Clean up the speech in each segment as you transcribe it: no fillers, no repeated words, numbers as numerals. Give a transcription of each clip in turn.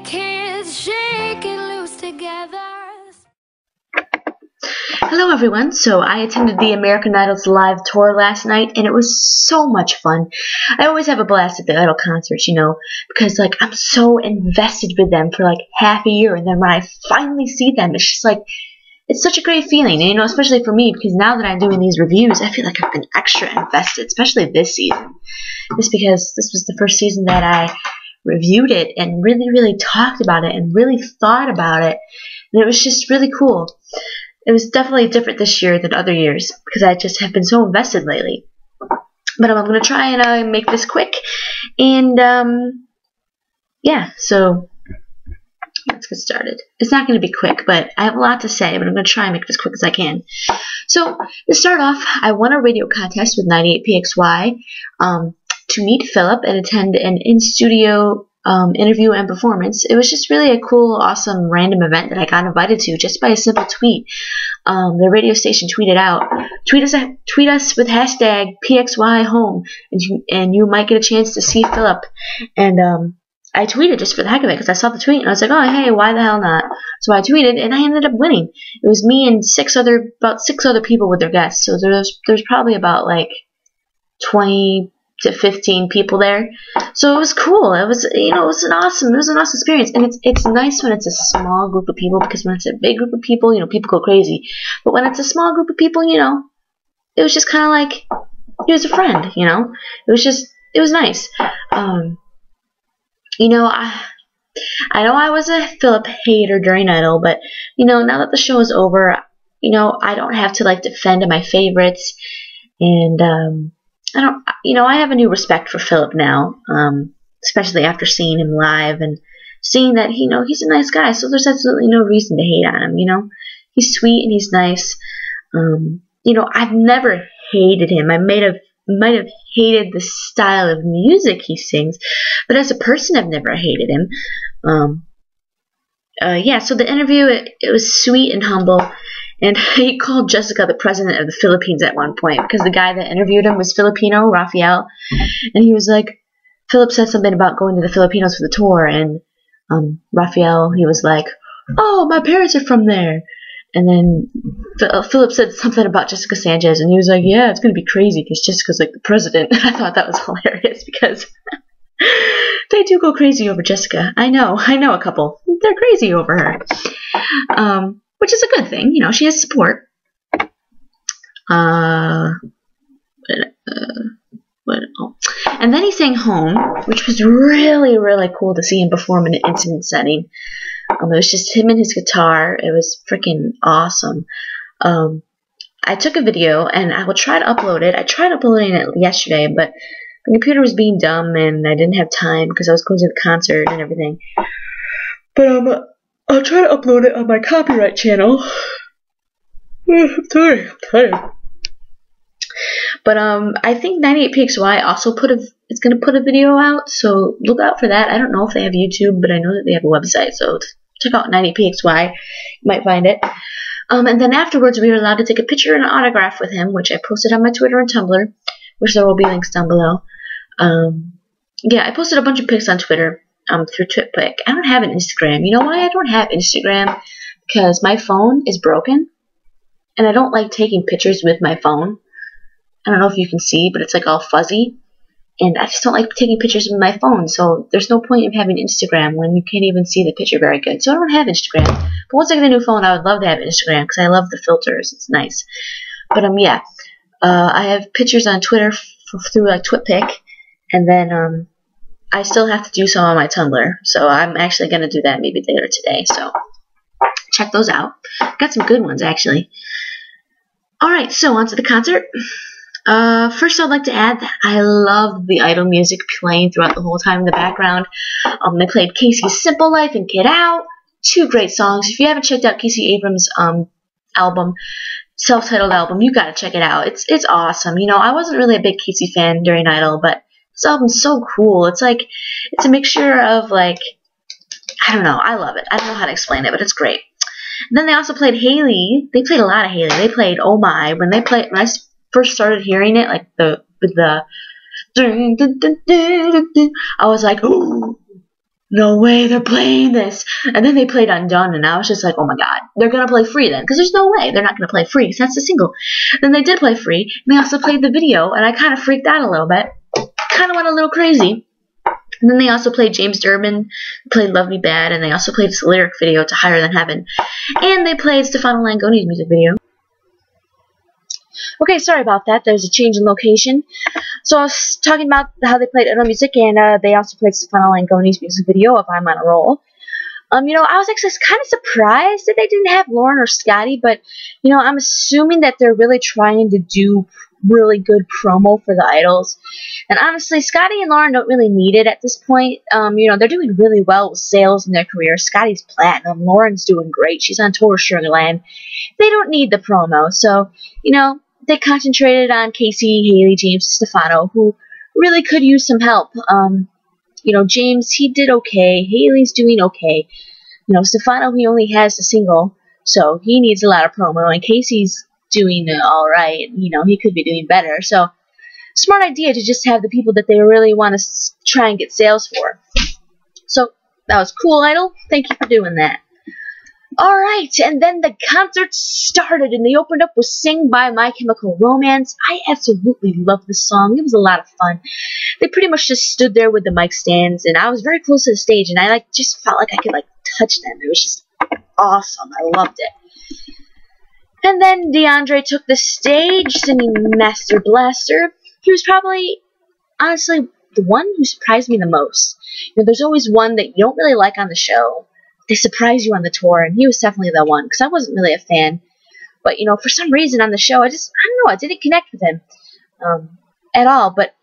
kids shaking loose together. Hello everyone, so I attended the American Idol's live tour last night and it was so much fun. I always have a blast at the Idol concerts, you know, because like I'm so invested with them for like half a year, and then when I finally see them, it's just like, it's such a great feeling, and, you know, especially for me, because now that I'm doing these reviews, I feel like I've been extra invested, especially this season. Just because this was the first season that I reviewed it and really talked about it and really thought about it, and it was just really cool. It was definitely different this year than other years because I just have been so invested lately. But I'm going to try and make this quick. And, yeah, so let's get started. It's not going to be quick, but I have a lot to say, but I'm going to try and make it as quick as I can. So, to start off, I won a radio contest with 98PXY to meet Philip and attend an in-studio interview and performance. It was just really a cool, awesome, random event that I got invited to just by a simple tweet. The radio station tweeted out, tweet us with hashtag PXYHome, and you might get a chance to see Philip. And I tweeted just for the heck of it because I saw the tweet and I was like, oh hey, why the hell not? So I tweeted and I ended up winning. It was me and about six other people with their guests. So there's probably about like 20 to 15 people there, so it was cool. It was, you know, it was an awesome experience, and it's nice when it's a small group of people, because when it's a big group of people, you know, people go crazy. But when it's a small group of people, you know, it was just kind of like he was a friend, you know. It was nice. You know, I know I was a Philip hater during Idol, but you know, now that the show is over, you know, I don't have to like defend my favorites, and I have a new respect for Philip now, especially after seeing him live and seeing that, you know, he's a nice guy, so there's absolutely no reason to hate on him, you know. He's sweet and he's nice. You know, I've never hated him. I might have hated the style of music he sings, but as a person, I've never hated him. Yeah, so the interview, it was sweet and humble. And he called Jessica the president of the Philippines at one point because the guy that interviewed him was Filipino, Rafael. And he was like, Philip said something about going to the Filipinos for the tour. And Rafael, he was like, oh, my parents are from there. And then Philip said something about Jessica Sanchez. And he was like, yeah, it's going to be crazy because Jessica's like the president. I thought that was hilarious because they do go crazy over Jessica. I know a couple. They're crazy over her. Which is a good thing, you know, she has support. And then he sang Home, which was really cool to see him perform in an intimate setting. It was just him and his guitar. It was freaking awesome. I took a video, and I will try to upload it. I tried uploading it yesterday, but the computer was being dumb, and I didn't have time because I was going to the concert and everything. But, I'll try to upload it on my copyright channel. I'm tired. But I think 98PXY also it's gonna put a video out, so look out for that. I don't know if they have YouTube, but I know that they have a website, so check out 98PXY. You might find it. And then afterwards, we were allowed to take a picture and an autograph with him, which I posted on my Twitter and Tumblr, which there will be links down below. Yeah, I posted a bunch of pics on Twitter. Through TwitPic. I don't have an Instagram. You know why I don't have Instagram? Because my phone is broken, and I don't like taking pictures with my phone. I don't know if you can see, but it's like all fuzzy, and I just don't like taking pictures with my phone, so there's no point in having Instagram when you can't even see the picture very good. So I don't have Instagram. But once I get a new phone, I would love to have Instagram, because I love the filters. It's nice. But yeah. I have pictures on Twitter through like TwitPic, and then I still have to do some on my Tumblr, so I'm actually going to do that maybe later today, so check those out. Got some good ones, actually. Alright, so on to the concert. First, I'd like to add that I loved the Idol music playing throughout the whole time in the background. They played Casey's Simple Life and Get Out, two great songs. If you haven't checked out Casey Abrams' album, self-titled album, you got to check it out. It's awesome. You know, I wasn't really a big Casey fan during Idol, but this album's so cool. It's like, it's a mixture of like, I don't know, I love it. I don't know how to explain it, but it's great. And then they also played Haley. They played a lot of Haley. They played Oh My. When I first started hearing it, like with the I was like, ooh, no way, they're playing this. And then they played Undone, and I was just like, oh my god, they're going to play Free then, because there's no way they're not going to play Free, because that's the single. Then they did play Free, and they also played the video, and I kind of freaked out a little bit. Kind of went a little crazy. And then they also played James Durbin, played Love Me Bad, and they also played his lyric video to Higher Than Heaven. And they played Stefano Langoni's music video. Okay, sorry about that. There's a change in location. So I was talking about how they played Idol Music, and they also played Stefano Langoni's music video of I'm on a Roll. I was actually kind of surprised that they didn't have Lauren or Scotty, but, I'm assuming that they're really trying to do really good promo for the idols. And honestly, Scotty and Lauren don't really need it at this point. They're doing really well with sales in their career. Scotty's platinum. Lauren's doing great. She's on tour with Sugarland. They don't need the promo. So, they concentrated on Casey, Haley, James, Stefano, who really could use some help. James, he did okay. Haley's doing okay. Stefano, he only has the single, so he needs a lot of promo. And Casey's doing all right. He could be doing better. So, smart idea to just have the people that they really want to try and get sales for. So, that was cool, Idol. Thank you for doing that. Alright, and then the concert started, and they opened up with Sing by My Chemical Romance. I absolutely love this song. It was a lot of fun. They pretty much just stood there with the mic stands, and I was very close to the stage, and I just felt like I could touch them. It was just awesome. I loved it. And then DeAndre took the stage singing Master Blaster. He was probably, honestly, the one who surprised me the most. There's always one that you don't really like on the show. They surprise you on the tour, and he was definitely the one, because I wasn't really a fan. But, for some reason on the show, I don't know, I didn't connect with him at all. But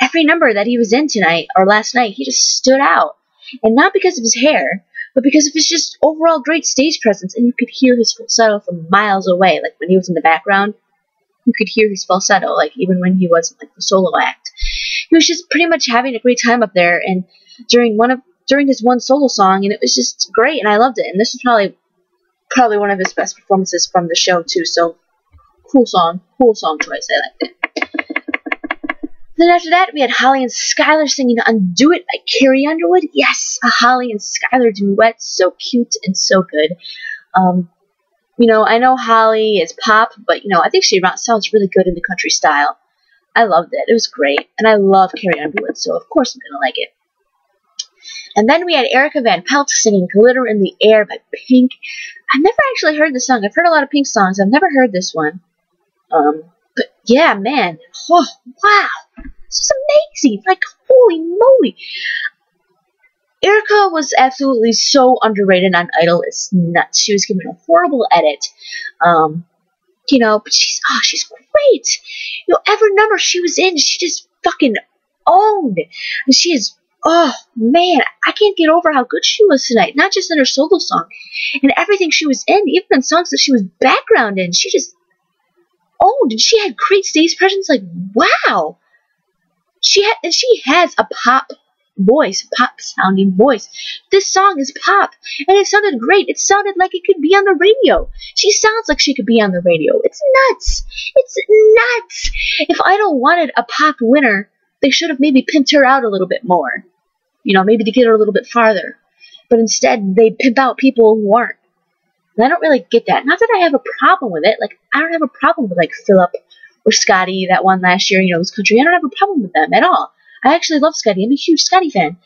every number that he was in tonight, or last night, he just stood out. And not because of his hair, but because of his just overall great stage presence, and you could hear his falsetto from miles away. Like, when he was in the background, you could hear his falsetto, even when he wasn't, the solo act. He was just pretty much having a great time up there, and during his one solo song, and it was just great, and I loved it. And this is probably one of his best performances from the show, too. So, cool song choice. I liked it. Then after that, we had Hollie and Skylar singing Undo It by Carrie Underwood. Yes, a Hollie and Skylar duet. So cute and so good. I know Hollie is pop, but, I think she sounds really good in the country style. I loved it. It was great. And I love Carrie Underwood, so of course I'm going to like it. And then we had Erika Van Pelt singing Glitter in the Air by Pink. I've never actually heard this song. I've heard a lot of Pink songs. I've never heard this one. But yeah, man. Oh, wow. This is amazing. Holy moly. Erika was absolutely so underrated on Idol. It's nuts. She was given a horrible edit. But she's great. Every number she was in, she just fucking owned. And she is, oh man, I can't get over how good she was tonight. Not just in her solo song, and everything she was in, even in songs that she was background in, she just owned. And she had great stage presence. Wow. She has a pop voice, pop sounding voice. This song is pop, and it sounded great. It sounded like it could be on the radio. She sounds like she could be on the radio. It's nuts. It's nuts. If Idol wanted a pop winner, they should have maybe pimped her out a little bit more. Maybe to get her a little bit farther. But instead, they pimp out people who aren't. And I don't really get that. Not that I have a problem with it. I don't have a problem with, Philip or Scotty that won last year, it was country. I don't have a problem with them at all. I actually love Scotty. I'm a huge Scotty fan.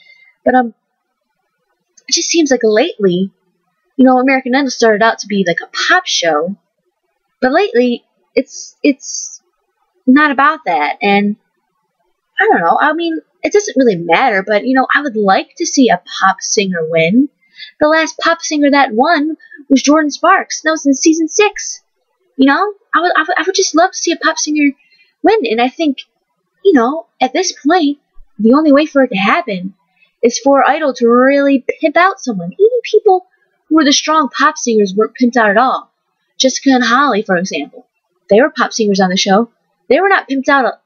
But, it just seems like lately, American Idol started out to be a pop show. But lately, it's not about that. And I don't know. It doesn't really matter, but, I would like to see a pop singer win. The last pop singer that won was Jordan Sparks. That was in season 6. I would just love to see a pop singer win. And I think, at this point, the only way for it to happen is for Idol to really pimp out someone. Even people who were the strong pop singers weren't pimped out at all. Jessica and Hollie, for example. They were pop singers on the show. They were not pimped out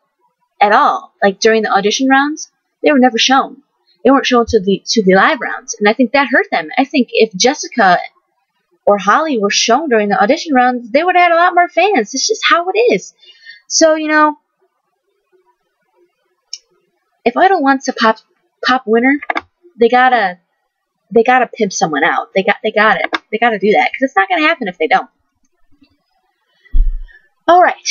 at all. During the audition rounds, they were never shown. They weren't shown to the live rounds, and I think that hurt them. I think if Jessica or Hollie were shown during the audition rounds, they would have had a lot more fans. It's just how it is. So, if Idol wants a pop winner, they gotta pimp someone out. They gotta do that, because it's not gonna happen if they don't. Alright.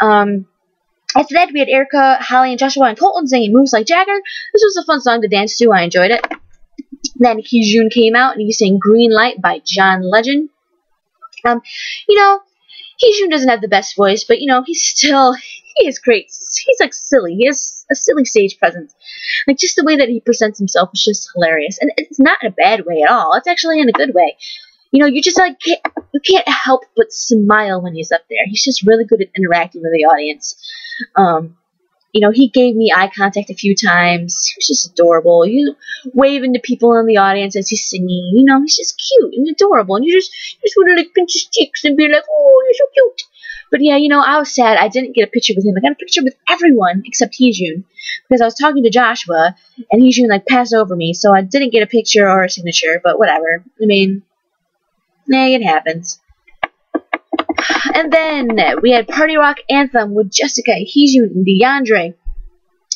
After that, we had Erika, Hollie, and Joshua and Colton singing Moves Like Jagger. This was a fun song to dance to. I enjoyed it. Then Heejun came out, and he sang Green Light by John Legend. You know, Heejun doesn't have the best voice, but, you know, he is great. He's, like, silly. He has a silly stage presence. Like, just the way that he presents himself is just hilarious. And it's not in a bad way at all. It's actually in a good way. You know, you just, like, you can't help but smile when he's up there. He's just really good at interacting with the audience. You know, he gave me eye contact a few times. He was just adorable. He was waving to people in the audience as he's singing. You know, he's just cute and adorable. And you just want to, like, pinch his cheeks and be like, oh, you're so cute. But yeah, you know, I was sad I didn't get a picture with him. I got a picture with everyone except Heejun, because I was talking to Joshua, and Heejun, like, passed over me, so I didn't get a picture or a signature, but whatever. I mean, it happens. And then we had Party Rock Anthem with Jessica, Heejun, and DeAndre.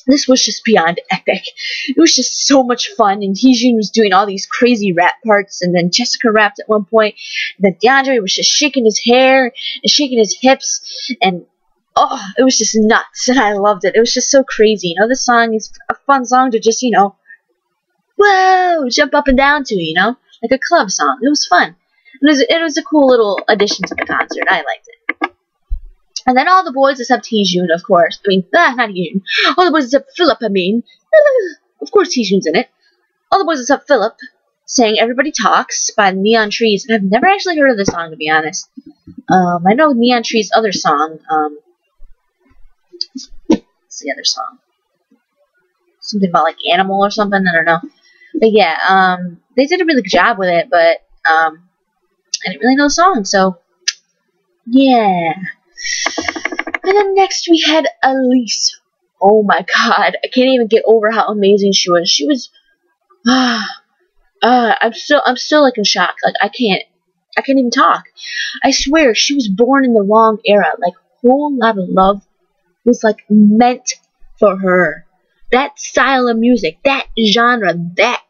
This was just beyond epic. It was just so much fun, and Heejun was doing all these crazy rap parts, and then Jessica rapped at one point, and then DeAndre was just shaking his hair and shaking his hips, and oh, it was just nuts, and I loved it. It was just so crazy. You know, this song is a fun song to just, you know, whoa, jump up and down to, you know, like a club song. It was fun. It was a cool little addition to the concert. I liked it. And then all the boys except Heejun, of course. I mean, not Heejun. All the boys except Philip, I mean. Of course Heejun's in it. All the boys except Philip sang Everybody Talks by Neon Trees. And I've never actually heard of this song, to be honest. I know Neon Trees' other song. What's the other song? Something about, like, Animal or something. I don't know. But yeah, they did a really good job with it, but I didn't really know the song, so yeah. And then next we had Elise. Oh my god, I can't even get over how amazing she was. She was, I'm still like in shock. Like I can't even talk. I swear she was born in the wrong era. Like Whole Lotta Love was like meant for her. That style of music, that genre, that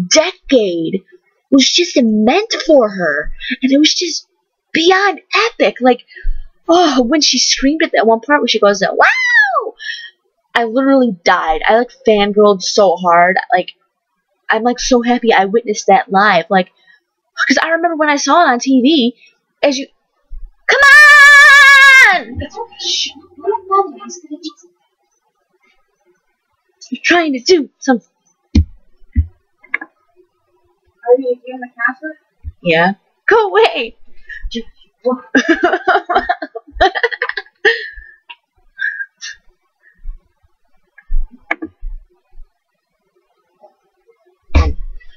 decade was just meant for her, and it was just beyond epic. Like, oh, when she screamed at that one part where she goes, "Wow!" I literally died. I like fangirled so hard. Like, I'm like so happy I witnessed that live. Like, because I remember when I saw it on TV, as you, come on! Shh. You're trying to do something. Are you in the concert? Yeah. Go away!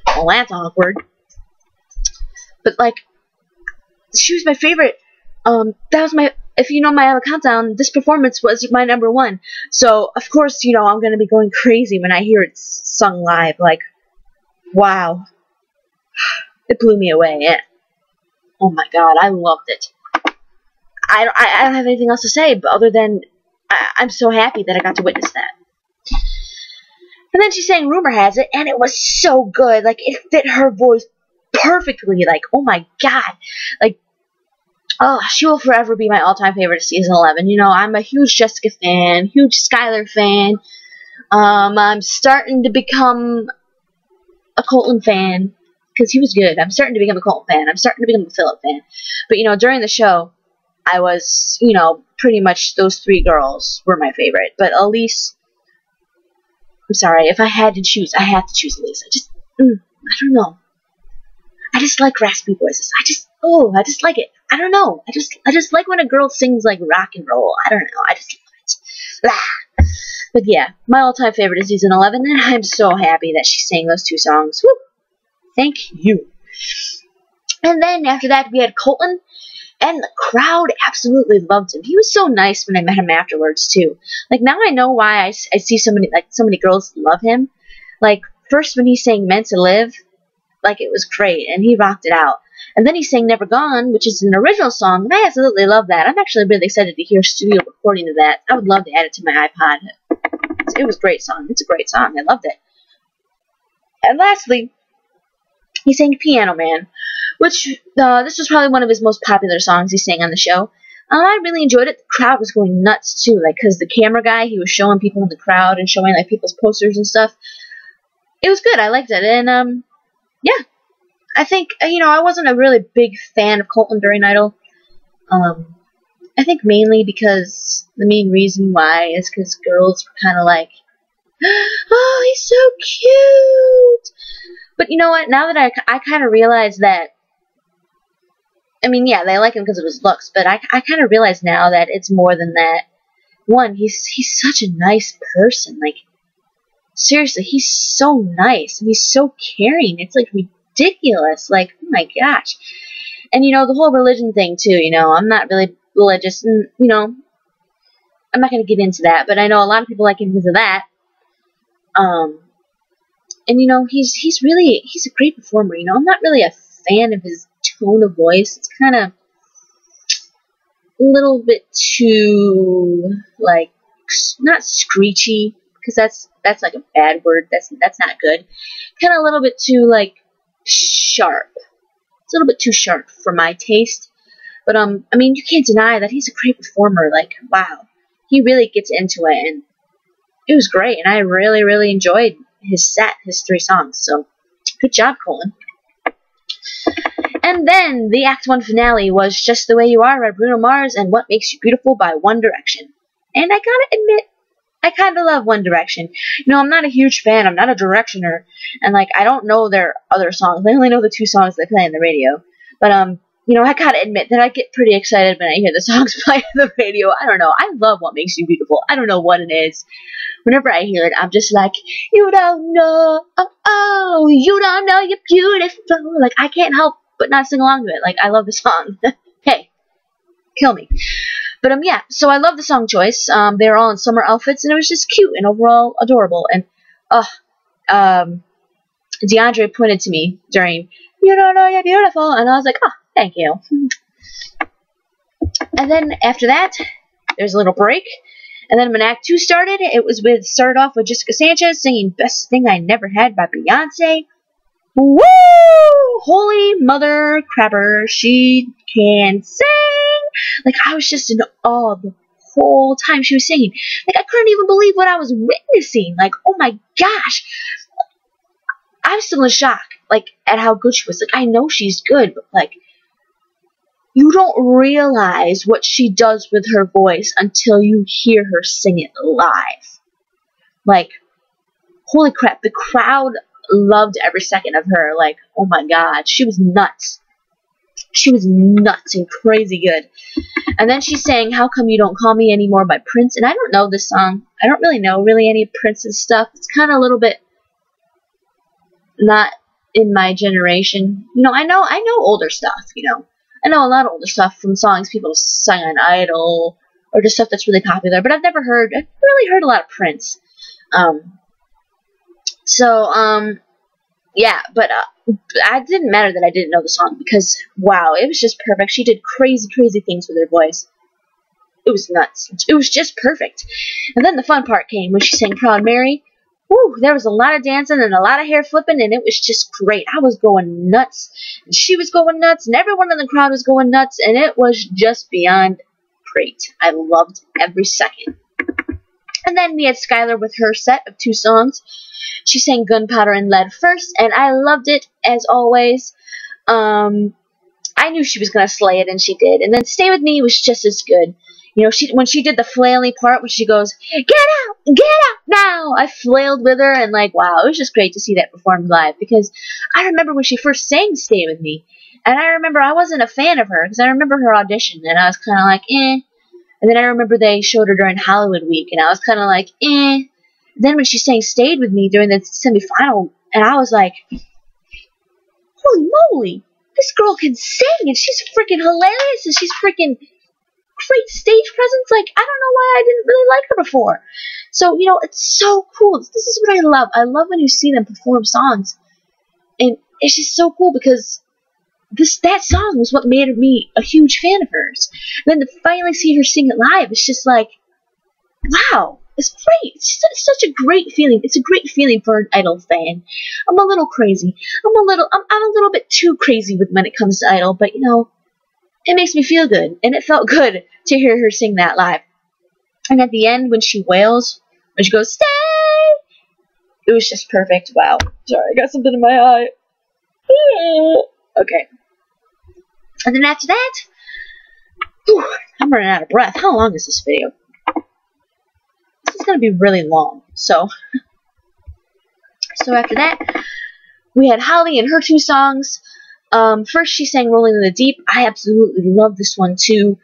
Well, that's awkward. But, like, she was my favorite. That was my, if you know my other countdown, this performance was my #1. So, of course, you know, I'm going to be going crazy when I hear it sung live. Like, wow. It blew me away. Oh my god, I loved it. I don't have anything else to say, but other than I'm so happy that I got to witness that. And then she sang Rumour Has It, and it was so good. Like, it fit her voice perfectly. Like, oh my god. Like, oh, she will forever be my all-time favorite of season 11. You know, I'm a huge Jessica fan, huge Skylar fan. I'm starting to become a Colton fan, because he was good. I'm starting to become a Colton fan. I'm starting to become a Phillips fan. But, you know, during the show, I was, you know, pretty much those 3 girls were my favorite. But Elise, I'm sorry, if I had to choose, I have to choose Elise. I don't know. I just like raspy voices. I just like it. I don't know. I just like when a girl sings like rock and roll. I don't know. I just love it. But yeah, my all-time favorite is season 11, and I'm so happy that she sang those 2 songs. Woo! Thank you. And then after that, we had Colton, and the crowd absolutely loved him. He was so nice when I met him afterwards too. Like, now I know why I see so many girls love him. Like, first when he sang Meant to Live, like, it was great, and he rocked it out. And then he sang Never Gone, which is an original song, and I absolutely love that. I'm actually really excited to hear a studio recording of that. I would love to add it to my iPod. It was a great song. It's a great song. I loved it. And lastly, he sang Piano Man, which this was probably one of his most popular songs he sang on the show. I really enjoyed it. The crowd was going nuts too, like, because the camera guy, he was showing people in the crowd and showing like people's posters and stuff. It was good. I liked it, and yeah, I think I wasn't a really big fan of Colton during Idol. I think mainly because the main reason why is because girls were kind of like, oh, he's so cute. But you know what? Now that I kind of realize that, I mean, yeah, they like him because of his looks, but I kind of realize now that it's more than that. One, he's such a nice person. Like, seriously, he's so nice, and he's so caring. It's, like, ridiculous. Like, oh my gosh. And, the whole religion thing, too, I'm not really religious, and, I'm not going to get into that, but I know a lot of people like him because of that. And, he's a great performer, I'm not really a fan of his tone of voice. It's kind of a little bit too, like, not screechy, because that's like a bad word. That's not good. Kind of a little bit too, like, sharp. It's a little bit too sharp for my taste. But, I mean, you can't deny that he's a great performer. Like, wow. He really gets into it, and it was great, and I really, really enjoyed his set, his 3 songs. So, good job, Colton. And then the Act 1 finale was Just the Way You Are by Bruno Mars and What Makes You Beautiful by One Direction. And I gotta admit, I kind of love One Direction. I'm not a huge fan. I'm not a Directioner. And, like, I don't know their other songs. I only know the 2 songs they play on the radio. But, I gotta admit that I get pretty excited when I hear the songs play on the radio. I don't know. I love What Makes You Beautiful. I don't know what it is. Whenever I hear it, I'm just like, you don't know, oh, you don't know you're beautiful. Like, I can't help but not sing along to it. Like, I love the song. Hey, kill me. But, yeah, so I love the song choice. They were all in summer outfits, and it was just cute and overall adorable. And, DeAndre pointed to me during, you don't know you're beautiful, and I was like, oh, thank you. And then after that, there's a little break. And then when Act 2 started, it started off with Jessica Sanchez singing Best Thing I Never Had by Beyonce. Woo! Holy mother crapper, she can sing! Like, I was just in awe the whole time she was singing. Like, I couldn't even believe what I was witnessing. Like, oh my gosh. I'm still in shock, like, at how good she was. Like, I know she's good, but, like, you don't realize what she does with her voice until you hear her sing it live. Like, holy crap, the crowd loved every second of her. Like, oh my god, she was nuts. She was nuts and crazy good. And then she sang How Come You Don't Call Me Anymore by Prince. And I don't know this song. I don't really know any of Prince's stuff. It's kind of a little bit not in my generation. I know older stuff, I know a lot of older stuff from songs people sang on Idol or just stuff that's really popular, but I've really heard a lot of Prince. Yeah, but it didn't matter that I didn't know the song because, wow, it was just perfect. She did crazy, crazy things with her voice. It was nuts. It was just perfect. And then the fun part came when she sang Proud Mary. Woo, there was a lot of dancing and a lot of hair flipping, and it was just great. I was going nuts, and she was going nuts, and everyone in the crowd was going nuts, and it was just beyond great. I loved every second. And then we had Skylar with her set of 2 songs. She sang Gunpowder and Lead first, and I loved it, as always. I knew she was going to slay it, and she did. And then Stay With Me was just as good. When she did the flailing part, when she goes, get out now, I flailed with her, and like, wow, it was just great to see that performed live, because I remember when she first sang Stay With Me, and I remember I wasn't a fan of her, because I remember her audition, and I was kind of like, eh, and then I remember they showed her during Hollywood Week, and I was kind of like, eh, then when she sang Stayed With Me during the semifinal, and I was like, holy moly, this girl can sing, and she's freaking hilarious, and she's freaking great stage presence. Like, I don't know why I didn't really like her before. So, it's so cool. This is what I love. I love when you see them perform songs. And it's just so cool because that song was what made me a huge fan of hers. And then to finally see her sing it live, it's just like, wow, It's great. It's such a great feeling. It's a great feeling for an Idol fan. I'm a little crazy. I'm a little bit too crazy when it comes to Idol, but you know, it makes me feel good, and it felt good to hear her sing that live. And at the end, when she wails, when she goes, "Stay," it was just perfect. Wow. Sorry, I got something in my eye. Okay. And then after that, whew, I'm running out of breath. How long is this video? This is going to be really long. So after that, we had Hollie and her 2 songs. First she sang Rolling in the Deep. I absolutely love this one too.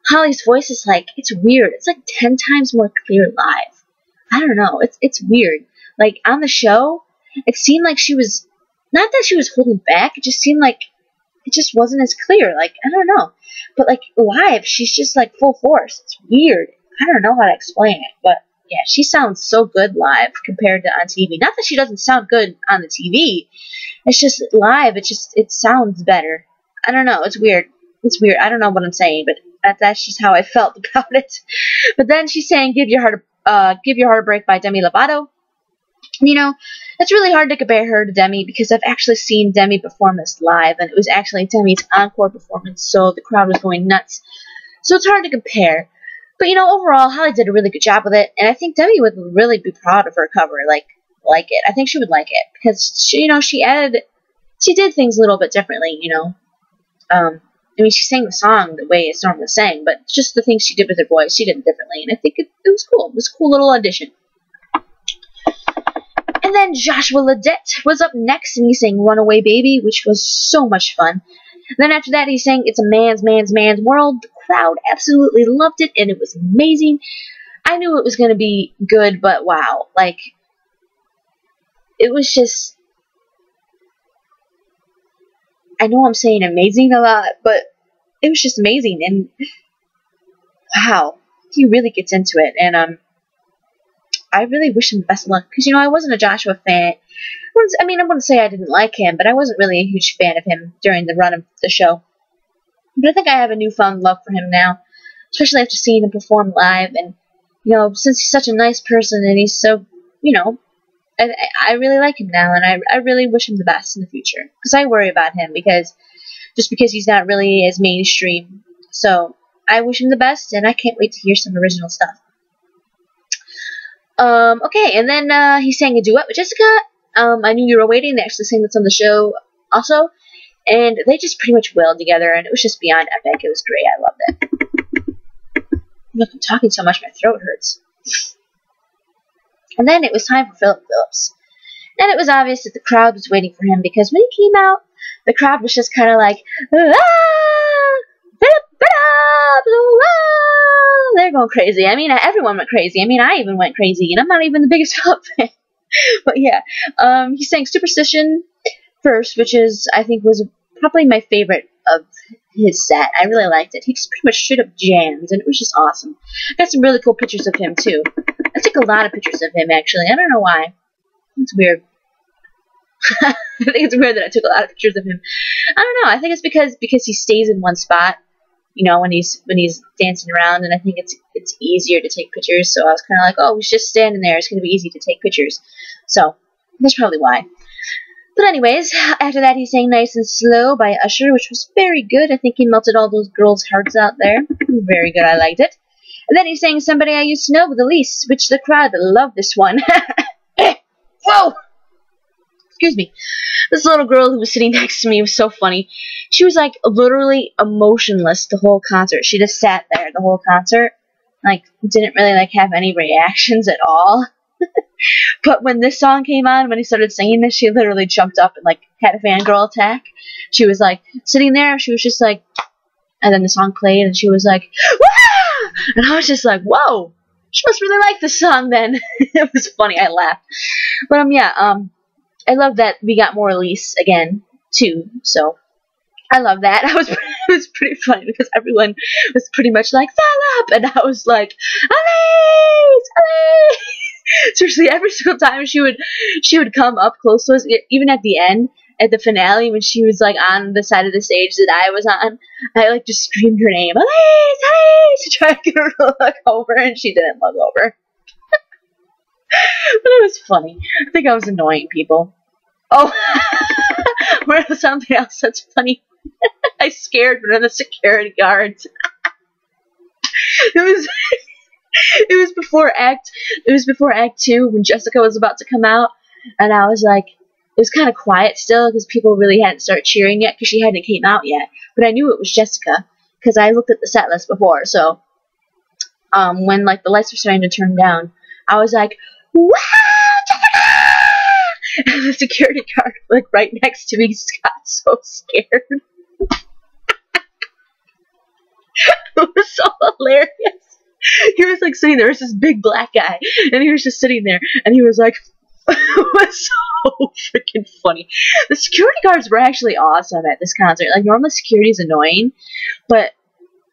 Hollie's voice is like, it's weird. It's like 10 times more clear live. I don't know. It's weird. Like on the show, it seemed like she was, not that she was holding back, it just seemed like it just wasn't as clear. Like, I don't know. But like live, she's just like full force. It's weird. I don't know how to explain it, but yeah, she sounds so good live compared to on TV. Not that she doesn't sound good on the TV. It's just live. It sounds better. I don't know. It's weird. It's weird. I don't know what I'm saying, but that's just how I felt about it. But then she sang "Give Your Heart a Break" by Demi Lovato. You know, it's really hard to compare her to Demi because I've actually seen Demi perform this live, and it was actually Demi's encore performance, so the crowd was going nuts. So it's hard to compare. But, you know, overall, Hollie did a really good job with it, and I think Demi would really be proud of her cover, like it. I think she would like it, because, she did things a little bit differently, you know. I mean, she sang the song the way it's normally sang, but just the things she did with her voice, she did it differently, and I think it was cool. It was a cool little audition. And then Joshua Ledet was up next, and he sang "Runaway Baby," which was so much fun. And then after that, he sang "It's a Man's World." The crowd absolutely loved it, and it was amazing. I knew it was going to be good, but wow. Like, it was just... I know I'm saying amazing a lot, but it was just amazing, and wow. He really gets into it, and I really wish him the best of luck, because, you know, I wasn't a Joshua fan. I wouldn't say I didn't like him, but I wasn't really a huge fan of him during the run of the show. But I think I have a newfound love for him now, especially after seeing him perform live, and, you know, since he's such a nice person, and he's so, you know, I really like him now, and I really wish him the best in the future, because I worry about him, because he's not really as mainstream. So, I wish him the best, and I can't wait to hear some original stuff. Okay, and then he sang a duet with Jessica. I Knew You Were Waiting. They actually sang this on the show also. And they just pretty much wailed together, and it was just beyond epic. It was great. I loved it. Look, I'm talking so much my throat hurts. And then it was time for Phillips. And it was obvious that the crowd was waiting for him, because when he came out, the crowd was just kind of like, "Ah! They're going crazy." I mean, everyone went crazy. I mean, I even went crazy, and I'm not even the biggest Philip fan. But yeah, he sang "Superstition" first, which I think was probably my favorite of his set. I really liked it. He just pretty much straight up jams, and it was just awesome. I got some really cool pictures of him too. I took a lot of pictures of him, actually. I don't know why. It's weird. I think it's weird that I took a lot of pictures of him. I don't know. I think it's because he stays in one spot, you know, when he's dancing around, and I think it's easier to take pictures. So I was kind of like, oh, he's just standing there. It's going to be easy to take pictures. So that's probably why. But anyways, after that, he sang "Nice and Slow" by Usher, which was very good. I think he melted all those girls' hearts out there. Very good. I liked it. And then he sang "Somebody I Used to Know" with Elise, which the crowd loved this one. Whoa! Excuse me. This little girl who was sitting next to me was so funny. She was like literally emotionless the whole concert. She just sat there the whole concert. Like, didn't really like have any reactions at all. But when this song came on, when he started singing this, she literally jumped up and like had a fangirl attack. She was like sitting there, she was just like, and then the song played, and she was like, "Wah!" And I was just like, whoa, she must really like this song then. It was funny, I laughed. But yeah, I love that we got more Elise again too. So I love that. It was pretty funny because everyone was pretty much like "Philip," and I was like, "Elise, Elise." Seriously, every single time she would come up close to us, even at the end, at the finale, when she was like on the side of the stage that I was on, I like just screamed her name, "Elise, Elise," to try to get her to look over, and she didn't look over. it was funny. I think I was annoying people. Oh, where was something else that's funny? I scared one of the security guards. It was before Act 2 when Jessica was about to come out, and I was like, it was kind of quiet still because people really hadn't started cheering yet because she hadn't came out yet. But I knew it was Jessica because I looked at the set list before. So when like the lights were starting to turn down, I was like, "Wow, Jessica!" And the security guard like right next to me got so scared. It was so hilarious. He was like sitting there. There was this big black guy, and he was just sitting there, and he was like, it was so freaking funny. The security guards were actually awesome at this concert. Like, normally security is annoying, but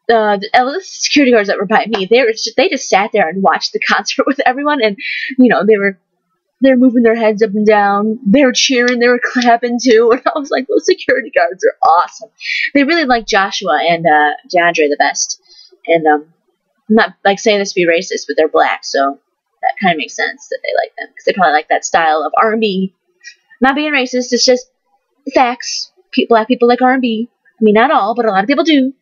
the security guards that were by me, they just sat there and watched the concert with everyone, and you know, they were moving their heads up and down. They were cheering. They were clapping too. And I was like, those security guards are awesome. They really like Joshua and DeAndre the best. And I'm not like saying this to be racist, but they're black, so that kind of makes sense that they like them because they probably like that style of R&B. Not being racist, it's just facts. Black people like R&B. I mean, not all, but a lot of people do.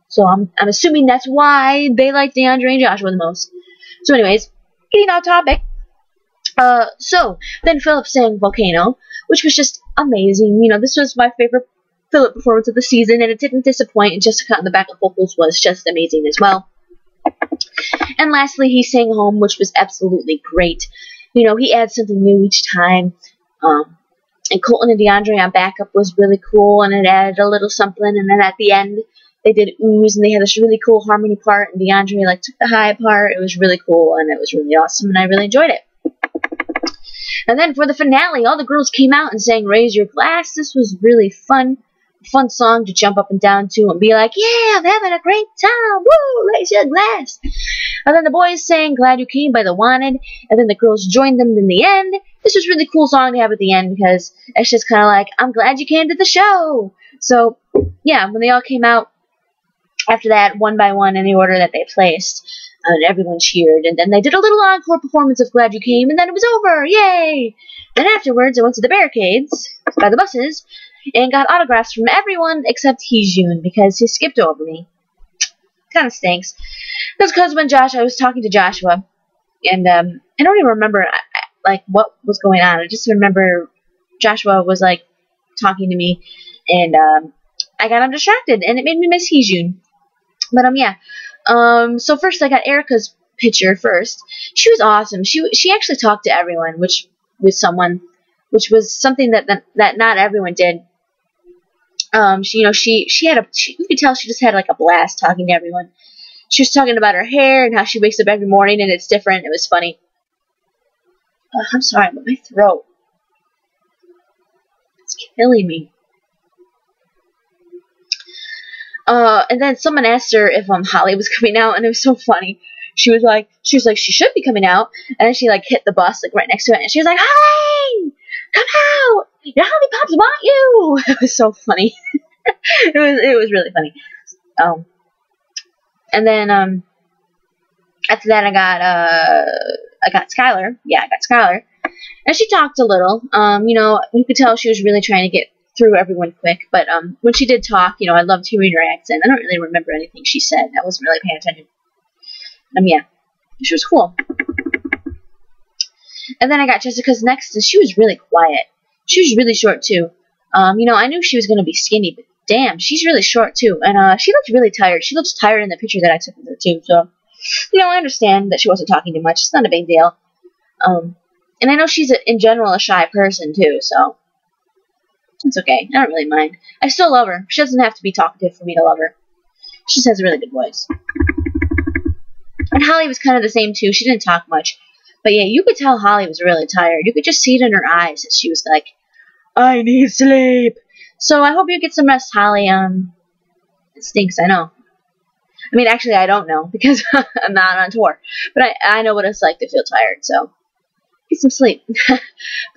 So I'm assuming that's why they like DeAndre and Joshua the most. So anyways, getting off topic. So then Phillips sang Volcano, which was just amazing. You know, this was my favorite Phillips performance of the season, and it didn't disappoint, and Jessica on the backup vocals was just amazing as well. And lastly, he sang Home, which was absolutely great. You know, he adds something new each time. And Colton and DeAndre on backup was really cool, and it added a little something. And then at the end, they did Ooze, and they had this really cool harmony part, and DeAndre like took the high part. It was really cool, and it was really awesome, and I really enjoyed it. And then for the finale, all the girls came out and sang Raise Your Glass. This was really fun song to jump up and down to and be like, yeah, I'm having a great time. Woo, raise your glass. And then the boys sang Glad You Came by The Wanted, and then the girls joined them in the end. This was a really cool song to have at the end because it's just kind of like, I'm glad you came to the show. So, yeah, when they all came out after that, one by one, in the order that they placed, and everyone cheered, and then they did a little encore performance of Glad You Came, and then it was over. Yay! Then afterwards, I went to the barricades by the buses and got autographs from everyone except Heejun because he skipped over me. Kind of stinks. That's because when I was talking to Joshua, and I don't even remember like what was going on. I just remember Joshua was like talking to me, and I got distracted, and it made me miss Heejun. But yeah. So first I got Erika's picture first. She was awesome. She actually talked to everyone, which was something that not everyone did. She had you could tell she just had like a blast talking to everyone. She was talking about her hair and how she wakes up every morning and it's different. It was funny. I'm sorry, but my throat, it's killing me. And then someone asked her if Hollie was coming out, and it was so funny. She was like, she should be coming out, and then she like hit the bus like right next to it, and she was like, Hollie, come out! Your Hollie Pops want you! It was so funny. it was really funny. And then after that I got Skylar. Yeah, I got Skylar, and she talked a little. You could tell she was really trying to get through everyone quick, but when she did talk, I loved hearing her accent. I don't really remember anything she said. I wasn't really paying attention. Yeah, she was cool. And then I got Jessica's next, and she was really quiet. She was really short too. I knew she was gonna be skinny, but damn, she's really short too. And she looked really tired. She looks tired in the picture that I took of her too. So, I understand that she wasn't talking too much. It's not a big deal. And I know she's in general a shy person too, so it's okay. I don't really mind. I still love her. She doesn't have to be talkative for me to love her. She just has a really good voice. And Hollie was kind of the same too. She didn't talk much. But yeah, you could tell Hollie was really tired. You could just see it in her eyes that she was like, I need sleep. So I hope you get some rest, Hollie. It stinks, I know. I mean, actually, I don't know because I'm not on tour. But I know what it's like to feel tired, so get some sleep. But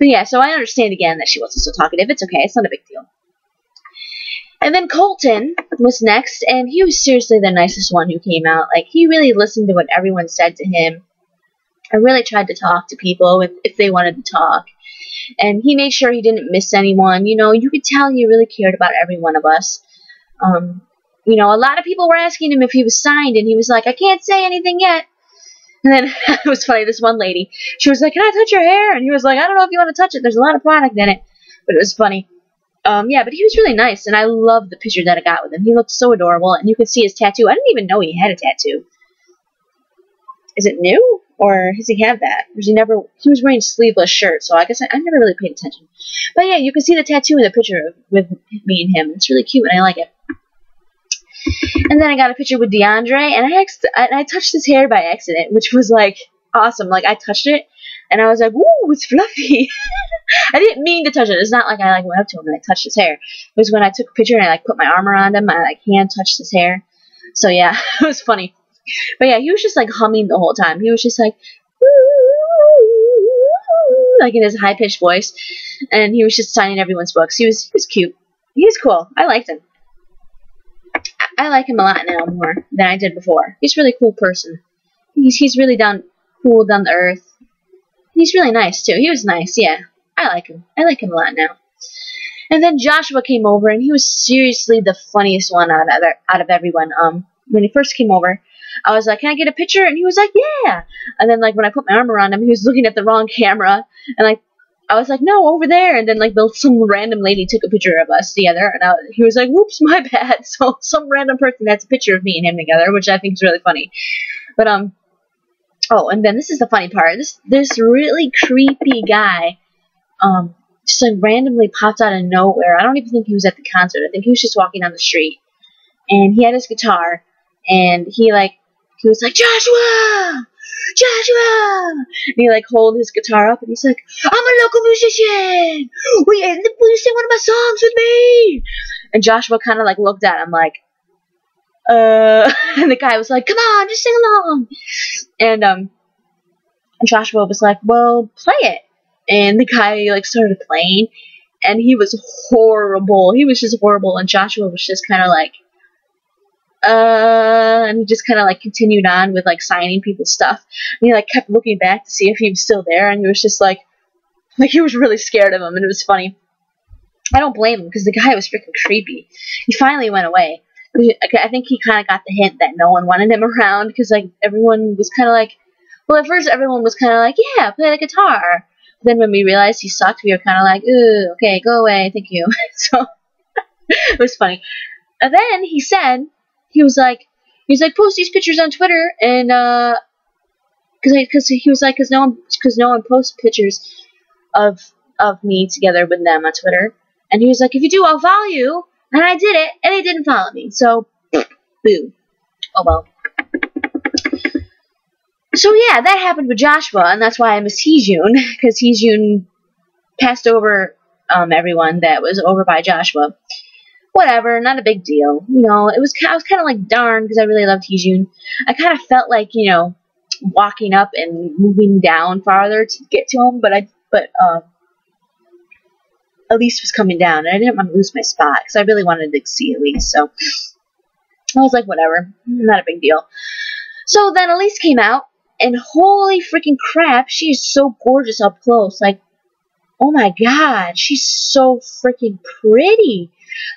yeah, so I understand again that she wasn't so talkative. It's okay. It's not a big deal. And then Colton was next, and he was seriously the nicest one who came out. Like, he really listened to what everyone said to him. I really tried to talk to people if they wanted to talk. And he made sure he didn't miss anyone. You know, you could tell he really cared about every one of us. You know, a lot of people were asking him if he was signed, and he was like, I can't say anything yet. And then it was funny, this one lady, she was like, can I touch your hair? And he was like, I don't know if you want to touch it. There's a lot of product in it. But it was funny. Yeah, but he was really nice, and I loved the picture that I got with him. He looked so adorable, and you could see his tattoo. I didn't even know he had a tattoo. Is it new? Or does he have that? He was wearing a sleeveless shirt, so I guess I never really paid attention. But yeah, you can see the tattoo in the picture with me and him. It's really cute, and I like it. And then I got a picture with DeAndre, and I touched his hair by accident, which was, like, awesome. Like, I touched it, and I was like, woo, it's fluffy. I didn't mean to touch it. It's not like I, like, went up to him and I touched his hair. It was when I took a picture and I, like, put my arm around him, I, like, hand touched his hair. So, yeah, it was funny. But, yeah, he was just, like, humming the whole time. He was just, like, like, in his high-pitched voice, and he was just signing everyone's books. He was cute. He was cool. I liked him. I like him a lot now more than I did before. He's a really cool person. He's really cool, down to earth. He's really nice, too. He was nice, yeah. I like him. I like him a lot now. And then Joshua came over, and he was seriously the funniest one out of everyone. When he first came over, I was like, can I get a picture? And he was like, yeah. And then, like, when I put my arm around him, he was looking at the wrong camera. And, like, I was like, no, over there. And then, like, some random lady took a picture of us together. And he was like, whoops, my bad. So some random person has a picture of me and him together, which I think is really funny. But, oh, and then this is the funny part. This really creepy guy, just, like, randomly popped out of nowhere. I don't even think he was at the concert. I think he was just walking down the street. And he had his guitar. And he was like, Joshua! Joshua! And he, like, hold his guitar up, and he's like, I'm a local musician! Will you sing one of my songs with me? And Joshua kind of, like, looked at him like, and the guy was like, come on, just sing along! And Joshua was like, well, play it. And the guy, like, started playing, and he was horrible. He was just horrible, and Joshua was just kind of like, and he just kind of, like, continued on with, like, signing people's stuff. And he, like, kept looking back to see if he was still there, and he was just like he was really scared of him, and it was funny. I don't blame him, because the guy was freaking creepy. He finally went away. I think he kind of got the hint that no one wanted him around, because, like, everyone was kind of like, well, at first everyone was kind of like, yeah, play the guitar. But then when we realized he sucked, we were kind of like, ooh, okay, go away, thank you. So, it was funny. And then he said, he was like, post these pictures on Twitter, and, because no one posts pictures of me together with them on Twitter. And he was like, if you do, I'll follow you. And I did it, and he didn't follow me. So, boo. Oh well. So yeah, that happened with Joshua, and that's why I miss Heejun, because Heejun passed over everyone that was over by Joshua. Whatever, not a big deal. You know, I was kind of like, darn, because I really loved Heejun. I kind of felt like, you know, walking up and moving down farther to get to him, but Elise was coming down, and I didn't want to lose my spot, because I really wanted to see Elise, so I was like, whatever, not a big deal. So then Elise came out, and holy freaking crap, she is so gorgeous up close. Like, oh my god, she's so freaking pretty.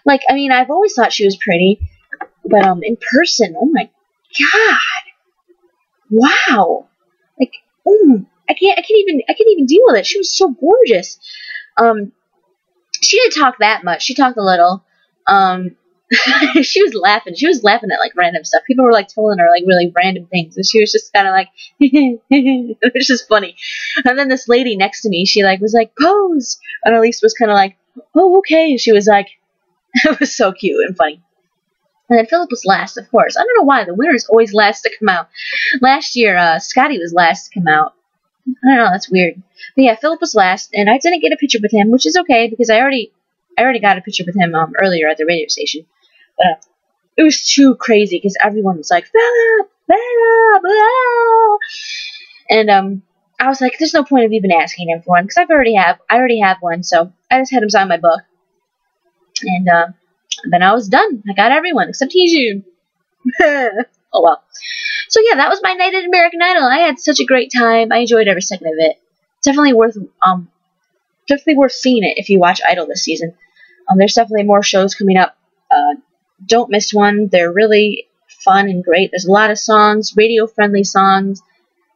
Like, I mean, I've always thought she was pretty, but in person, oh my god, wow. Like, I can't even deal with it. She was so gorgeous. She didn't talk that much. She talked a little. She was laughing. She was laughing at, like, random stuff. People were, like, telling her, like, really random things, and she was just kind of like, it was just funny. And then this lady next to me, she, like, was like, pose, and Elise was kind of like, oh, okay. She was like, it was so cute and funny. And then Phillips was last, of course. I don't know why. The winner is always last to come out. Last year, Scotty was last to come out. I don't know. That's weird. But yeah, Phillips was last, and I didn't get a picture with him, which is okay, because I already got a picture with him earlier at the radio station. But it was too crazy, because everyone was like, Phillips, blah. And I was like, there's no point of even asking him for one, because I already have one, so I just had him sign my book. And then I was done. I got everyone except Heejun. Oh well. So yeah, that was my night at American Idol. I had such a great time. I enjoyed every second of it. Definitely worth seeing it if you watch Idol this season. There's definitely more shows coming up. Don't miss one. They're really fun and great. There's a lot of songs, radio-friendly songs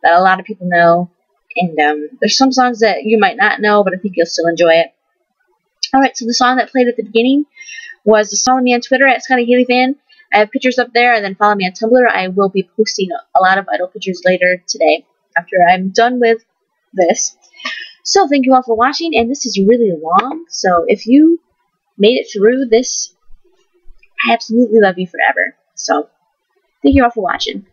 that a lot of people know. And there's some songs that you might not know, but I think you'll still enjoy it. Alright, so the song that played at the beginning was follow me on Twitter at ScottyHaleyFan. I have pictures up there, and then follow me on Tumblr. I will be posting a lot of Idol pictures later today after I'm done with this. So thank you all for watching, and this is really long, so if you made it through this, I absolutely love you forever. So thank you all for watching.